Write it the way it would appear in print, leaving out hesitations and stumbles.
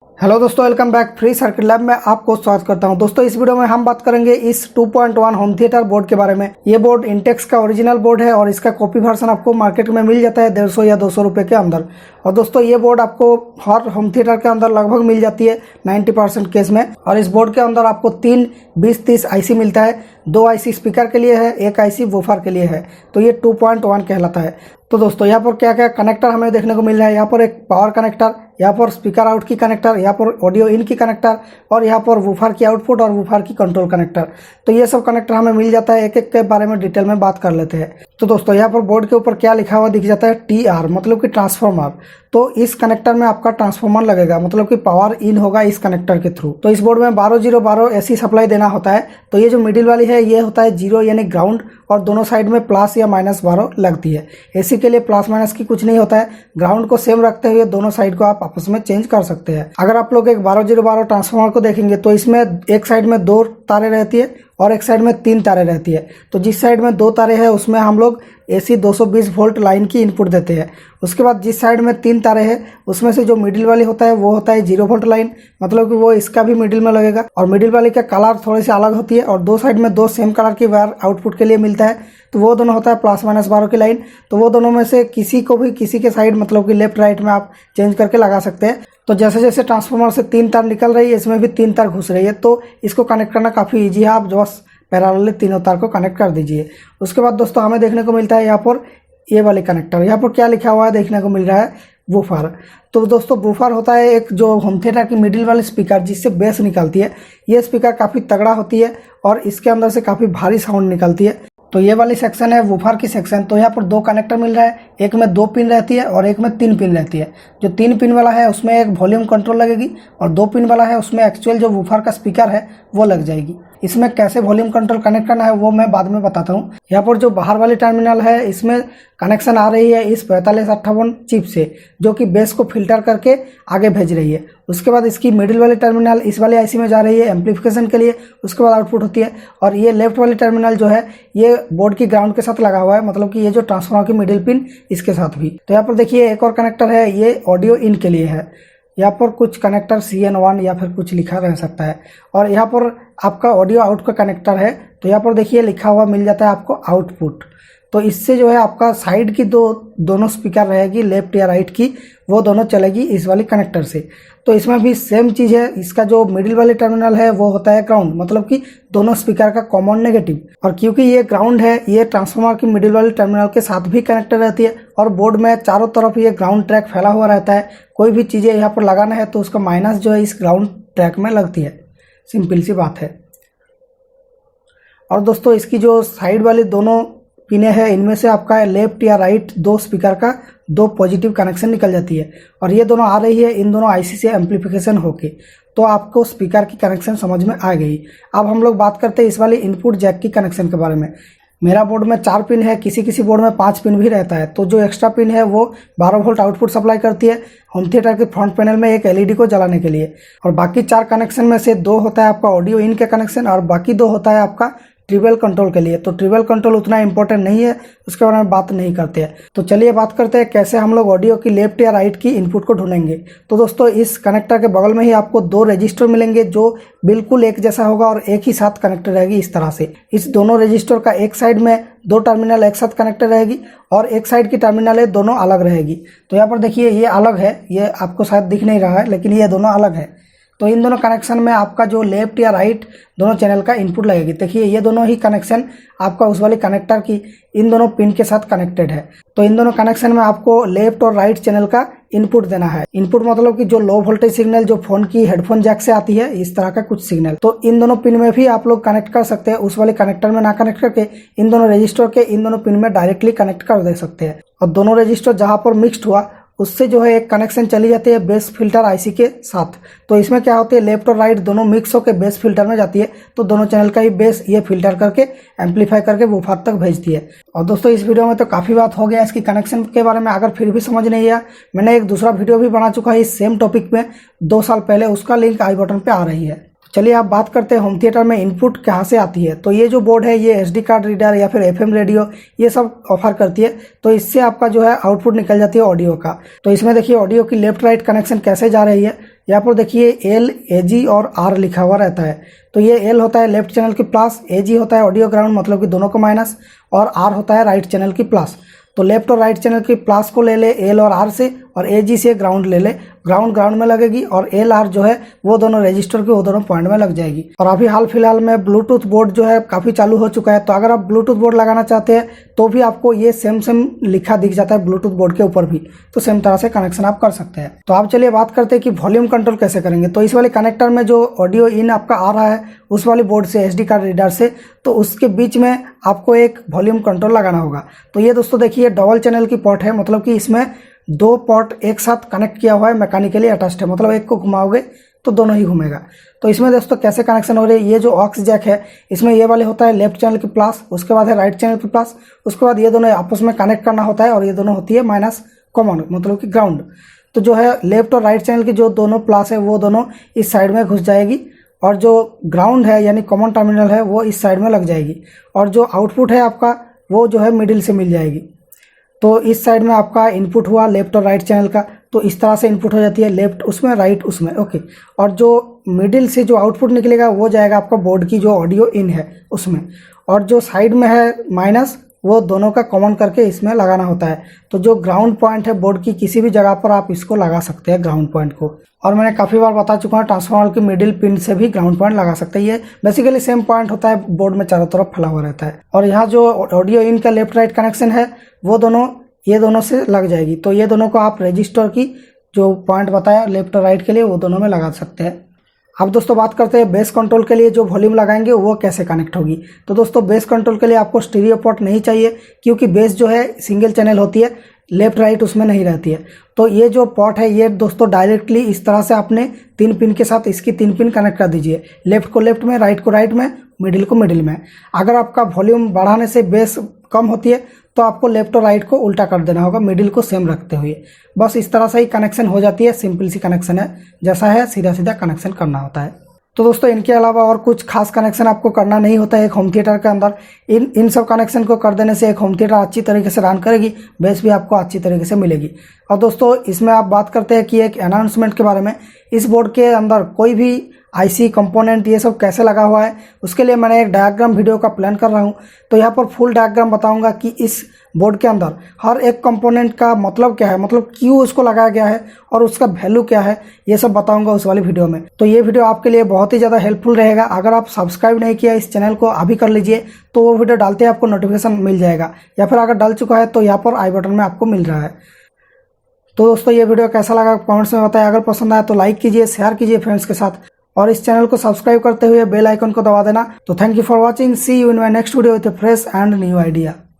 Hello दोस्तों, welcome back free circuit lab में आपको स्वागत करता हूं। दोस्तों इस वीडियो में हम बात करेंगे इस 2.1 होम थिएटर बोर्ड के बारे में। ये बोर्ड इंटेक्स का ओरिजिनल बोर्ड है और इसका कॉपी वर्जन आपको मार्केट में मिल जाता है 150 या 200 रुपये के अंदर। और दोस्तों ये बोर्ड आपको हर होम थिएटर के अंदर लगभग मिल जाती है 90% केस में। और इस बोर्ड के अंदर आपको 3 20-30 आईसी मिलता है। 2 आईसी स्पीकर के लिए है, 1 आईसी वूफर के लिए है। तो ये 2.1 कहलाता है। तो दोस्तों यहाँ पर क्या क्या कनेक्टर हमें देखने को मिल रहा है। यहाँ पर एक पावर कनेक्टर, यहाँ पर स्पीकर आउट की कनेक्टर, यहाँ पर ऑडियो इन की कनेक्टर और यहाँ पर वूफर की आउटपुट और वूफर की कंट्रोल कनेक्टर। तो ये सब कनेक्टर हमें मिल जाता है। एक एक के बारे में डिटेल में बात कर लेते हैं। तो दोस्तों यहाँ पर बोर्ड के ऊपर क्या लिखा हुआ दिख जाता है, TR मतलब कि ट्रांसफार्मर। तो इस कनेक्टर में आपका ट्रांसफार्मर लगेगा, मतलब कि पावर इन होगा इस कनेक्टर के थ्रू। तो इस बोर्ड में 12-0-12 एसी सप्लाई देना होता है। तो ये जो मिडिल वाली है ये होता है 0 यानी ग्राउंड, और दोनों साइड में प्लस या -12 लगती है। एसी के लिए प्लस माइनस की कुछ नहीं होता है। ग्राउंड को सेम रखते हुए दोनों साइड को आप आपस में चेंज कर सकते हैं। अगर आप लोग एक 12-0-12 ट्रांसफार्मर को देखेंगे तो इसमें एक साइड में 2 तारें रहती है और एक साइड में 3 तारें रहती है। तो जिस साइड में 2 तारें हैं उसमें हम लोग AC 220 वोल्ट लाइन की इनपुट देते हैं। उसके बाद जिस साइड में 3 तारें हैं उसमें से जो मिडिल वाली होता है वो होता है 0 वोल्ट लाइन, मतलब कि वो इसका भी मिडिल में लगेगा। और मिडिल वाली का कलर थोड़ी सी अलग होती है और 2 साइड में 2 सेम कलर की वायर आउटपुट के लिए मिलता है। तो वो दोनों होता है +-12 की लाइन। तो वो दोनों में से किसी को भी किसी के साइड मतलब कि लेफ्ट राइट में आप चेंज करके लगा सकते हैं। तो जैसे जैसे ट्रांसफार्मर से 3 तार निकल रही है इसमें भी 3 तार घुस रही है। तो इसको कनेक्ट करना काफ़ी ईजी है। आप जो पैरेलल तीनों तार को कनेक्ट कर दीजिए। उसके बाद दोस्तों हमें देखने को मिलता है यहाँ पर ये वाले कनेक्टर। यहाँ पर क्या लिखा हुआ है देखने को मिल रहा है, वूफर। तो दोस्तों वूफर होता है एक जो होम थिएटर की मिडिल वाली स्पीकर जिससे बेस निकलती है। ये स्पीकर काफ़ी तगड़ा होती है और इसके अंदर से काफ़ी भारी साउंड निकलती है। तो ये वाली सेक्शन है वूफर की सेक्शन। तो यहाँ पर 2 कनेक्टर मिल रहा है, एक में 2 पिन रहती है और एक में 3 पिन रहती है। जो 3 पिन वाला है उसमें एक वॉल्यूम कंट्रोल लगेगी और 2 पिन वाला है उसमें एक्चुअल जो वूफर का स्पीकर है वो लग जाएगी। इसमें कैसे वॉल्यूम कंट्रोल कनेक्ट करना है वो मैं बाद में बताता हूँ। यहाँ पर जो बाहर वाली टर्मिनल है इसमें कनेक्शन आ रही है इस 4558 चिप से, जो कि बेस को फिल्टर करके आगे भेज रही है। उसके बाद इसकी मिडिल वाली टर्मिनल इस वाले आईसी में जा रही है एम्पलीफिकेशन के लिए। उसके बाद आउटपुट होती है। और ये लेफ्ट वाली टर्मिनल जो है ये बोर्ड की ग्राउंड के साथ लगा हुआ है, मतलब कि ये जो ट्रांसफार्मर की मिडिल पिन इसके साथ भी। तो यहाँ पर देखिए एक और कनेक्टर है, ये ऑडियो इन के लिए है। यहाँ पर कुछ कनेक्टर CN1 या फिर कुछ लिखा रह सकता है। और यहाँ पर आपका ऑडियो आउट का कनेक्टर है। तो यहाँ पर देखिए लिखा हुआ मिल जाता है आपको आउटपुट। तो इससे जो है आपका साइड की दोनों स्पीकर रहेगी, लेफ्ट या राइट की, वो दोनों चलेगी इस वाली कनेक्टर से। तो इसमें भी सेम चीज़ है। इसका जो मिडिल वाली टर्मिनल है वो होता है ग्राउंड, मतलब कि दोनों स्पीकर का कॉमन नेगेटिव। और क्योंकि ये ग्राउंड है ये ट्रांसफार्मर की मिडिल वाली टर्मिनल के साथ भी कनेक्टेड रहती है। और बोर्ड में चारों तरफ ये ग्राउंड ट्रैक फैला हुआ रहता है। कोई भी चीज़ें यहाँ पर लगाना है तो उसका माइनस जो है इस ग्राउंड ट्रैक में लगती है। सिंपल सी बात है। और दोस्तों इसकी जो साइड वाली दोनों पिने हैं इनमें से आपका लेफ्ट या राइट 2 स्पीकर का 2 पॉजिटिव कनेक्शन निकल जाती है। और ये दोनों आ रही है इन दोनों आईसी से एम्पलीफिकेशन होके। तो आपको स्पीकर की कनेक्शन समझ में आ गई। अब हम लोग बात करते हैं इस वाली इनपुट जैक की कनेक्शन के बारे में। मेरा बोर्ड में 4 पिन है, किसी किसी बोर्ड में 5 पिन भी रहता है। तो जो एक्स्ट्रा पिन है वो 12 वोल्ट आउटपुट सप्लाई करती है होम थिएटर के फ्रंट पैनल में एक LED को जलाने के लिए। और बाकी 4 कनेक्शन में से 2 होता है आपका ऑडियो इन के कनेक्शन और बाकी 2 होता है आपका ट्रिबल कंट्रोल के लिए। तो ट्रिबल कंट्रोल उतना इंपॉर्टेंट नहीं है, उसके बारे में बात नहीं करते हैं। तो चलिए बात करते हैं कैसे हम लोग ऑडियो की लेफ्ट या राइट की इनपुट को ढूंढेंगे। तो दोस्तों इस कनेक्टर के बगल में ही आपको 2 रजिस्टर मिलेंगे जो बिल्कुल एक जैसा होगा और एक ही साथ कनेक्टेड रहेगी इस तरह से। इस दोनों रजिस्टर का एक साइड में 2 टर्मिनल एक साथ कनेक्टेड रहेगी और एक साइड की टर्मिनल है दोनों अलग रहेगी। तो यहाँ पर देखिए ये अलग है, ये आपको शायद दिख नहीं रहा है लेकिन ये दोनों अलग है। तो इन दोनों कनेक्शन में आपका जो लेफ्ट या राइट दोनों चैनल का इनपुट लगेगी। देखिए ये दोनों ही कनेक्शन आपका उस वाले कनेक्टर की इन दोनों पिन के साथ कनेक्टेड है। तो इन दोनों कनेक्शन में आपको लेफ्ट और राइट चैनल का इनपुट देना है। इनपुट मतलब कि जो लो वोल्टेज सिग्नल जो फोन की हेडफोन जैक से आती है इस तरह का कुछ सिग्नल। तो इन दोनों पिन में भी आप लोग कनेक्ट कर सकते हैं, उस वाले कनेक्टर में ना कनेक्ट करके इन दोनों रजिस्टर के इन दोनों पिन में डायरेक्टली कनेक्ट कर दे सकते हैं। और दोनों रजिस्टर जहां पर मिक्स्ड हुआ उससे जो है एक कनेक्शन चली जाती है बेस फिल्टर आईसी के साथ। तो इसमें क्या होती है लेफ्ट और राइट दोनों मिक्स होकर बेस फिल्टर में जाती है। तो दोनों चैनल का ही बेस ये फिल्टर करके एम्पलीफाई करके वूफर तक भेजती है। और दोस्तों इस वीडियो में तो काफ़ी बात हो गया इसकी कनेक्शन के बारे में। अगर फिर भी समझ नहीं आया, मैंने एक दूसरा वीडियो भी बना चुका है इस सेम टॉपिक में 2 साल पहले, उसका लिंक आई बटन पर आ रही है। चलिए आप बात करते हैं होम थिएटर में इनपुट कहाँ से आती है। तो ये जो बोर्ड है ये SD कार्ड रीडर या फिर FM रेडियो ये सब ऑफर करती है। तो इससे आपका जो है आउटपुट निकल जाती है ऑडियो का। तो इसमें देखिए ऑडियो की लेफ्ट राइट कनेक्शन कैसे जा रही है। यहाँ पर देखिए एल, एजी और आर लिखा हुआ रहता है। तो ये एल होता है लेफ्ट चैनल की प्लस, एजी होता है ऑडियो ग्राउंड मतलब कि दोनों को माइनस, और आर होता है राइट चैनल की प्लस। तो लेफ्ट और राइट चैनल की प्लस को ले ले एल और आर से, और एजी से ग्राउंड ले ले, ग्राउंड में लगेगी, और एल आर जो है वो दोनों रजिस्टर के वो दोनों पॉइंट में लग जाएगी। और अभी हाल फिलहाल में ब्लूटूथ बोर्ड जो है काफ़ी चालू हो चुका है, तो अगर आप ब्लूटूथ बोर्ड लगाना चाहते हैं तो भी आपको ये सेम लिखा दिख जाता है ब्लूटूथ बोर्ड के ऊपर भी, तो सेम तरह से कनेक्शन आप कर सकते हैं। तो आप चलिए बात करते हैं कि वॉल्यूम कंट्रोल कैसे करेंगे। तो इस वाले कनेक्टर में जो ऑडियो इन आपका आ रहा है उस वाली बोर्ड से, एसडी कार्ड रीडर से, तो उसके बीच में आपको एक वॉल्यूम कंट्रोल लगाना होगा। तो ये दोस्तों देखिए डबल चैनल की पोर्ट है, मतलब कि इसमें दो पोर्ट एक साथ कनेक्ट किया हुआ है, मैकेनिकली अटैच्ड है, मतलब एक को घुमाओगे तो दोनों ही घूमेगा। तो इसमें दोस्तों कैसे कनेक्शन हो रही है, ये जो ऑक्स जैक है इसमें ये वाले होता है लेफ्ट चैनल की प्लस, उसके बाद है राइट चैनल की प्लस, उसके बाद ये दोनों आपस में कनेक्ट करना होता है, और ये दोनों होती है माइनस कॉमन मतलब कि ग्राउंड। तो जो है लेफ्ट और राइट चैनल की जो दोनों प्लस है वो दोनों इस साइड में घुस जाएगी, और जो ग्राउंड है यानी कॉमन टर्मिनल है वो इस साइड में लग जाएगी, और जो आउटपुट है आपका वो जो है मिडिल से मिल जाएगी। तो इस साइड में आपका इनपुट हुआ लेफ्ट और राइट चैनल का, तो इस तरह से इनपुट हो जाती है, लेफ्ट उसमें राइट उसमें, ओके। और जो मिडिल से जो आउटपुट निकलेगा वो जाएगा आपका बोर्ड की जो ऑडियो इन है उसमें, और जो साइड में है माइनस वो दोनों का कॉमन करके इसमें लगाना होता है। तो जो ग्राउंड पॉइंट है बोर्ड की किसी भी जगह पर आप इसको लगा सकते हैं ग्राउंड पॉइंट को। और मैंने काफ़ी बार बता चुका हूँ ट्रांसफार्मर की मिडिल पिन से भी ग्राउंड पॉइंट लगा सकते हैं। ये बेसिकली सेम पॉइंट होता है, बोर्ड में चारों तरफ फैला हुआ रहता है। और यहाँ जो ऑडियो इन का लेफ्ट राइट कनेक्शन है वो दोनों ये दोनों से लग जाएगी। तो ये दोनों को आप रजिस्टर की जो पॉइंट बताया लेफ्ट और राइट के लिए वो दोनों में लगा सकते हैं। अब दोस्तों बात करते हैं बेस कंट्रोल के लिए जो वॉल्यूम लगाएंगे वो कैसे कनेक्ट होगी। तो दोस्तों बेस कंट्रोल के लिए आपको स्टीरियो पोर्ट नहीं चाहिए, क्योंकि बेस जो है सिंगल चैनल होती है, लेफ्ट राइट उसमें नहीं रहती है। तो ये जो पोर्ट है ये दोस्तों डायरेक्टली इस तरह से आपने 3 पिन के साथ इसकी 3 पिन कनेक्ट कर दीजिए, लेफ्ट को लेफ्ट में, राइट को राइट में, मिडिल को मिडिल में। अगर आपका वॉल्यूम बढ़ाने से बेस कम होती है तो आपको लेफ्ट और राइट को उल्टा कर देना होगा, मिडिल को सेम रखते हुए। बस इस तरह से ही कनेक्शन हो जाती है, सिंपल सी कनेक्शन है, जैसा है सीधा सीधा कनेक्शन करना होता है। तो दोस्तों इनके अलावा और कुछ खास कनेक्शन आपको करना नहीं होता है एक होम थिएटर के अंदर। इन सब कनेक्शन को कर देने से एक होम थिएटर अच्छी तरीके से रन करेगी, बेस भी आपको अच्छी तरीके से मिलेगी। और दोस्तों इसमें आप बात करते हैं कि एक अनाउंसमेंट के बारे में, इस बोर्ड के अंदर कोई भी आईसी कंपोनेंट ये सब कैसे लगा हुआ है उसके लिए मैंने एक डायग्राम वीडियो का प्लान कर रहा हूँ। तो यहाँ पर फुल डायग्राम बताऊंगा कि इस बोर्ड के अंदर हर एक कंपोनेंट का मतलब क्या है, मतलब क्यों उसको लगाया गया है और उसका वैल्यू क्या है, ये सब बताऊंगा उस वाली वीडियो में। तो ये वीडियो आपके लिए बहुत ही ज़्यादा हेल्पफुल रहेगा। अगर आप सब्सक्राइब नहीं किया इस चैनल को अभी कर लीजिए, तो वो वीडियो डालते ही आपको नोटिफिकेशन मिल जाएगा, या फिर अगर डल चुका है तो यहाँ पर आई बटन में आपको मिल रहा है। तो दोस्तों ये वीडियो कैसा लगा कमेंट्स में बताएं। अगर पसंद आया तो लाइक कीजिए, शेयर कीजिए फ्रेंड्स के साथ, और इस चैनल को सब्सक्राइब करते हुए बेल आइकन को दबा देना। तो thank you for watching, see you in my next video with a fresh and new idea.